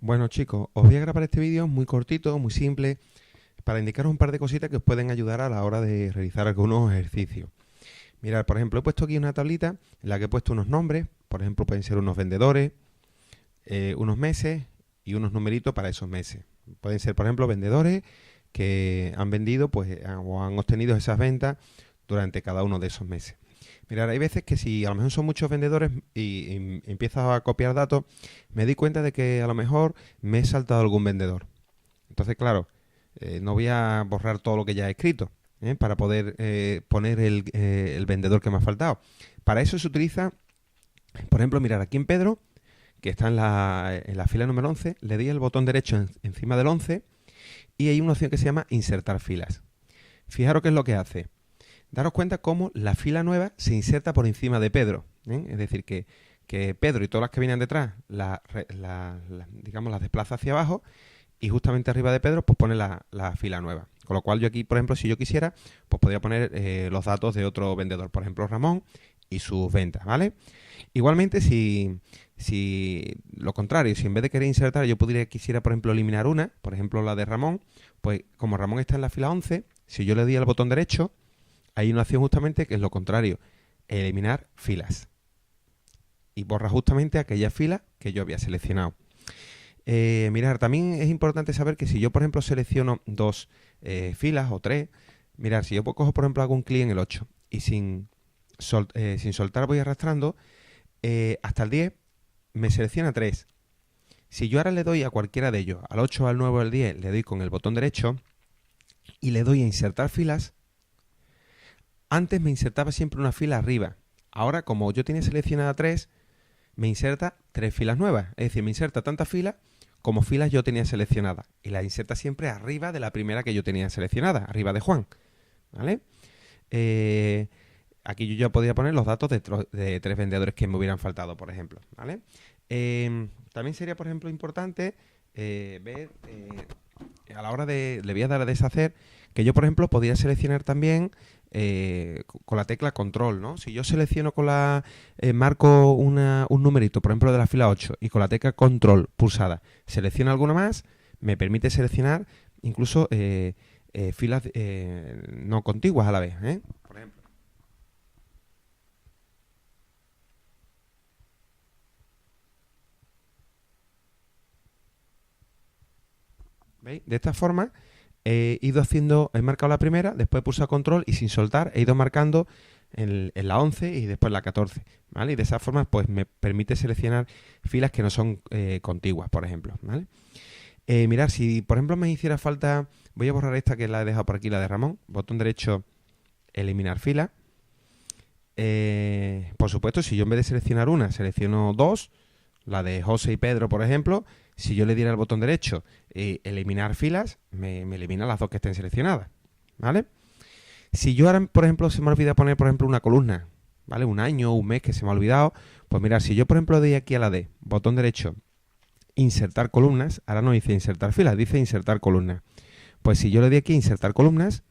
Bueno chicos, os voy a grabar este vídeo muy cortito, muy simple, para indicaros un par de cositas que os pueden ayudar a la hora de realizar algunos ejercicios. Mirad, por ejemplo, he puesto aquí una tablita en la que he puesto unos nombres, por ejemplo, pueden ser unos vendedores, unos meses y unos numeritos para esos meses. Pueden ser, por ejemplo, vendedores que han vendido o han obtenido esas ventas durante cada uno de esos meses. Mirad, hay veces que si a lo mejor son muchos vendedores y empiezo a copiar datos, me di cuenta de que a lo mejor me he saltado algún vendedor. Entonces, claro, no voy a borrar todo lo que ya he escrito, para poder poner el vendedor que me ha faltado. Para eso se utiliza, por ejemplo, mirar aquí en Pedro, que está en la fila número 11, le doy el botón derecho encima del 11 y hay una opción que se llama insertar filas. Fijaros qué es lo que hace. Daros cuenta cómo la fila nueva se inserta por encima de Pedro. Es decir, que Pedro y todas las que vienen detrás, digamos, las desplaza hacia abajo y justamente arriba de Pedro pues pone la fila nueva. Con lo cual yo aquí, por ejemplo, si yo quisiera, pues podría poner los datos de otro vendedor, por ejemplo, Ramón y sus ventas, ¿vale? Igualmente, si lo contrario, si en vez de querer insertar, yo quisiera, por ejemplo, eliminar una, por ejemplo, la de Ramón, pues como Ramón está en la fila 11, si yo le doy al botón derecho, hay una opción justamente que es lo contrario, eliminar filas. Y borra justamente aquella fila que yo había seleccionado. Mirar, también es importante saber que si yo, por ejemplo, selecciono dos filas o tres, mirar, si yo cojo, por ejemplo, hago un clic en el 8 y sin soltar voy arrastrando hasta el 10, me selecciona 3. Si yo ahora le doy a cualquiera de ellos, al 8, al 9 o al 10, le doy con el botón derecho y le doy a insertar filas, antes me insertaba siempre una fila arriba. Ahora, como yo tenía seleccionada 3, me inserta 3 filas nuevas. Es decir, me inserta tantas filas como filas yo tenía seleccionadas. Y las inserta siempre arriba de la primera que yo tenía seleccionada, arriba de Juan. ¿Vale? Aquí yo ya podría poner los datos de 3 vendedores que me hubieran faltado, por ejemplo. ¿Vale? También sería, por ejemplo, importante ver, a la hora le voy a dar a deshacer, que yo, por ejemplo, podría seleccionar también con la tecla control, ¿no? Si yo selecciono marco un numerito, por ejemplo, de la fila 8 y con la tecla control pulsada selecciono alguna más, me permite seleccionar incluso filas no contiguas a la vez, por ejemplo. ¿Veis? De esta forma he marcado la primera, después he pulsado control y sin soltar he ido marcando en la 11 y después la 14, ¿vale? Y de esa forma pues me permite seleccionar filas que no son contiguas, por ejemplo, ¿vale? Mirad, si por ejemplo me hiciera falta, voy a borrar esta que la he dejado por aquí, la de Ramón, botón derecho, eliminar fila. Por supuesto, si yo en vez de seleccionar una, selecciono dos, la de José y Pedro, por ejemplo, si yo le diera el botón derecho eliminar filas, me elimina las dos que estén seleccionadas, ¿vale? Si yo ahora, por ejemplo, se me olvida poner, por ejemplo, una columna, ¿vale? Un año o un mes que se me ha olvidado, pues mirad, si yo, por ejemplo, doy aquí a la D, botón derecho, insertar columnas, ahora no dice insertar filas, dice insertar columnas. Pues si yo le doy aquí insertar columnas,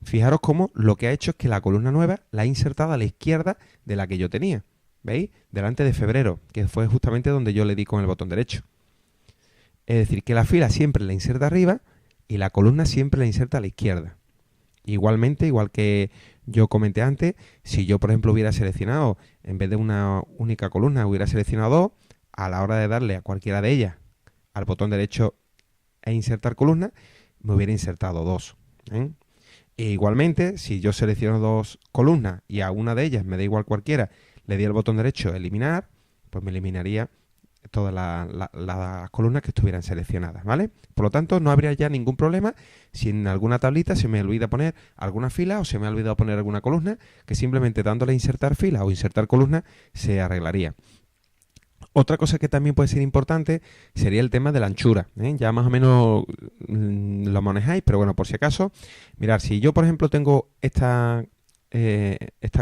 fijaros cómo lo que ha hecho es que la columna nueva la ha insertado a la izquierda de la que yo tenía. ¿Veis? Delante de febrero, que fue justamente donde yo le di con el botón derecho. Es decir, que la fila siempre la inserta arriba y la columna siempre la inserta a la izquierda. Igualmente, igual que yo comenté antes, si yo, por ejemplo, hubiera seleccionado, en vez de una única columna, hubiera seleccionado dos, a la hora de darle a cualquiera de ellas al botón derecho e insertar columna, me hubiera insertado dos. E igualmente, si yo selecciono dos columnas y a una de ellas me da igual cualquiera, le di al botón derecho eliminar, pues me eliminaría todas las columnas que estuvieran seleccionadas, ¿vale? Por lo tanto, no habría ya ningún problema si en alguna tablita se me olvida poner alguna fila o se me ha olvidado poner alguna columna, que simplemente dándole a insertar fila o insertar columna se arreglaría. Otra cosa que también puede ser importante sería el tema de la anchura, Ya más o menos lo manejáis, pero bueno, por si acaso, mirad, si yo por ejemplo tengo esta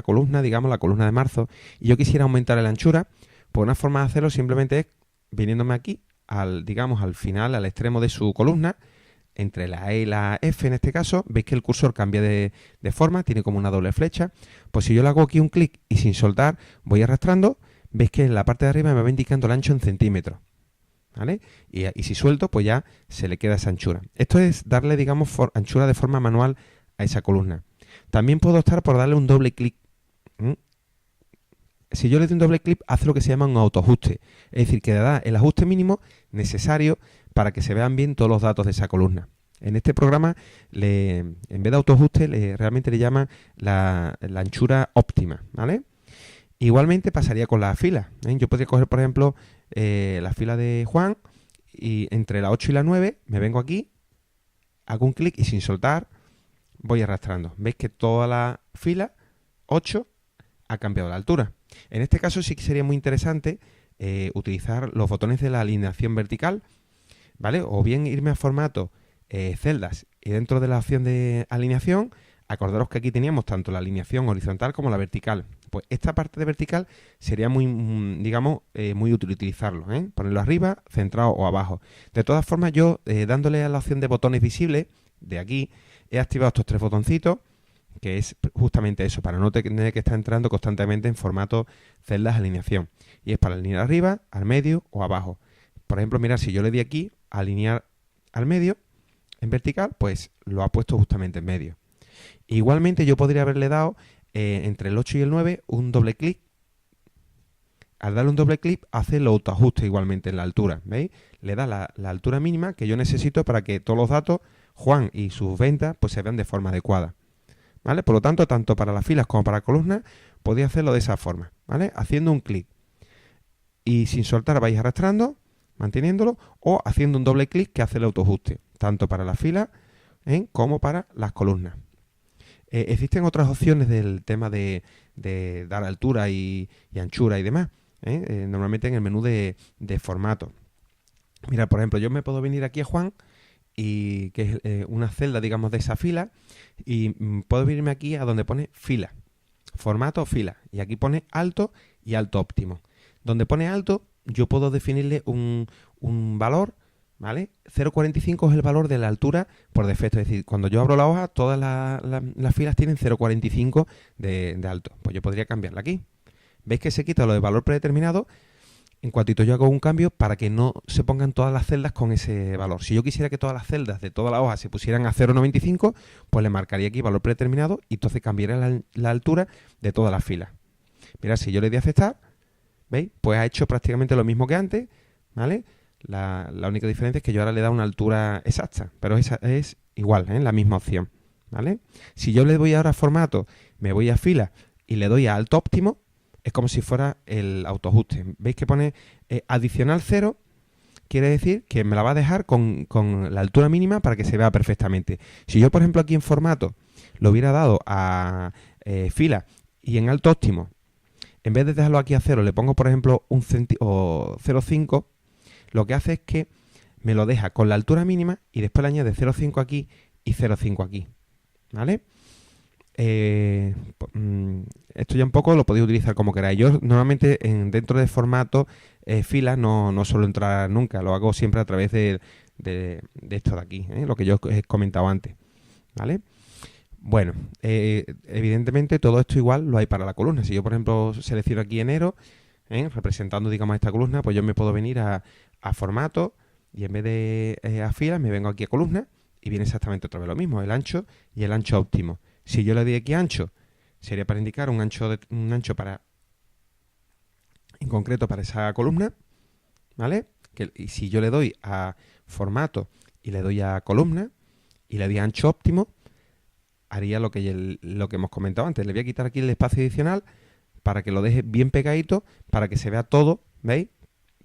columna, digamos la columna de marzo, y yo quisiera aumentar la anchura, pues una forma de hacerlo simplemente es viniéndome aquí, digamos al final, al extremo de su columna, entre la E y la F en este caso, veis que el cursor cambia de forma, tiene como una doble flecha, pues si yo le hago aquí un clic y sin soltar voy arrastrando, veis que en la parte de arriba me va indicando el ancho en centímetros, ¿vale? Y si suelto, pues ya se le queda esa anchura. Esto es darle, digamos, anchura de forma manual a esa columna. También puedo optar por darle un doble clic. Si yo le doy un doble clic, hace lo que se llama un autoajuste. Es decir, que da el ajuste mínimo necesario para que se vean bien todos los datos de esa columna. En este programa, en vez de autoajuste, realmente le llaman la anchura óptima, ¿vale? Igualmente pasaría con las filas, ¿eh? Yo podría coger, por ejemplo, la fila de Juan y entre la 8 y la 9 me vengo aquí, hago un clic y sin soltar voy arrastrando. ¿Veis que toda la fila 8 ha cambiado la altura? En este caso sí que sería muy interesante utilizar los botones de la alineación vertical, ¿vale? O bien irme a formato, celdas, y dentro de la opción de alineación, acordaros que aquí teníamos tanto la alineación horizontal como la vertical. Pues esta parte de vertical sería muy, digamos, muy útil utilizarlo, ¿eh? Ponerlo arriba, centrado o abajo. De todas formas, yo dándole a la opción de botones visibles, de aquí, he activado estos 3 botoncitos, que es justamente eso, para no tener que estar entrando constantemente en formato celdas alineación. Y es para alinear arriba, al medio o abajo. Por ejemplo, mirad, si yo le di aquí, alinear al medio, en vertical, pues lo ha puesto justamente en medio. Igualmente yo podría haberle dado entre el 8 y el 9 un doble clic. Al darle un doble clic hace el autoajuste igualmente en la altura, ¿veis? Le da la altura mínima que yo necesito para que todos los datos, Juan y sus ventas, pues se vean de forma adecuada, ¿vale? Por lo tanto, tanto para las filas como para columnas, podéis hacerlo de esa forma, ¿vale? Haciendo un clic y sin soltar vais arrastrando, manteniéndolo, o haciendo un doble clic que hace el autoajuste, tanto para las filas como para las columnas. Existen otras opciones del tema de dar altura y anchura y demás, normalmente en el menú de formato. Mira, por ejemplo, yo me puedo venir aquí a Juan, y que es una celda, digamos, de esa fila, y puedo venirme aquí a donde pone fila, formato fila, y aquí pone alto y alto óptimo. Donde pone alto, yo puedo definirle un valor, ¿vale? 0,45 es el valor de la altura por defecto, es decir, cuando yo abro la hoja, todas las filas tienen 0,45 de alto. Pues yo podría cambiarla aquí. ¿Veis que se quita lo de valor predeterminado? En cuantito yo hago un cambio para que no se pongan todas las celdas con ese valor. Si yo quisiera que todas las celdas de toda la hoja se pusieran a 0,95, pues le marcaría aquí valor predeterminado y entonces cambiaría la altura de todas las filas. Mirad, si yo le doy a aceptar, ¿veis? Pues ha hecho prácticamente lo mismo que antes, ¿vale? La única diferencia es que yo ahora le he dado una altura exacta, pero esa es igual, la misma opción, ¿vale? Si yo le doy ahora a formato, me voy a fila y le doy a alto óptimo, es como si fuera el autoajuste. ¿Veis que pone adicional 0? Quiere decir que me la va a dejar con la altura mínima para que se vea perfectamente. Si yo, por ejemplo, aquí en formato lo hubiera dado a fila y en alto óptimo, en vez de dejarlo aquí a 0, le pongo, por ejemplo, un 0,5, lo que hace es que me lo deja con la altura mínima y después le añade 0,5 aquí y 0,5 aquí, ¿vale? Esto ya un poco lo podéis utilizar como queráis. Yo normalmente dentro de formato filas no suelo entrar nunca, lo hago siempre a través de esto de aquí, lo que yo os he comentado antes, ¿vale? Bueno, evidentemente todo esto igual lo hay para la columna. Si yo, por ejemplo, selecciono aquí enero, representando, digamos, esta columna, pues yo me puedo venir a formato y en vez de a filas me vengo aquí a columna y viene exactamente otra vez lo mismo, el ancho y el ancho óptimo. Si yo le doy aquí ancho, sería para indicar un ancho para, en concreto para esa columna, ¿vale? Y si yo le doy a formato y le doy a columna y le doy a ancho óptimo, haría lo que hemos comentado antes. Le voy a quitar aquí el espacio adicional para que lo deje bien pegadito, para que se vea todo, ¿veis?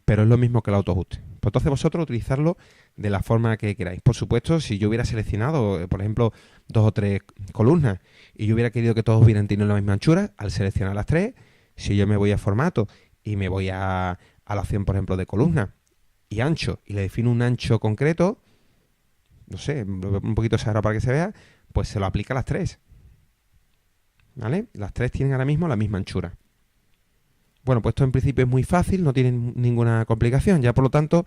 Pero es lo mismo que el autoajuste. Pues entonces vosotros utilizarlo de la forma que queráis. Por supuesto, si yo hubiera seleccionado, por ejemplo, 2 o 3 columnas y yo hubiera querido que todos hubieran tenido la misma anchura, al seleccionar las 3, si yo me voy a formato y me voy a la opción, por ejemplo, de columna y ancho, y le defino un ancho concreto, no sé, un poquito exagerado para que se vea, pues se lo aplica a las 3. ¿Vale? Las 3 tienen ahora mismo la misma anchura. Bueno, pues esto en principio es muy fácil, no tiene ninguna complicación. Ya por lo tanto,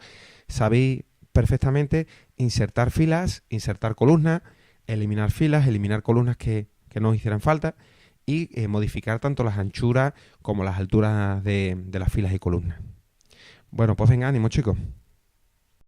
sabéis perfectamente insertar filas, insertar columnas, eliminar filas, eliminar columnas que no os hicieran falta y modificar tanto las anchuras como las alturas de las filas y columnas. Bueno, pues venga, ánimo, chicos.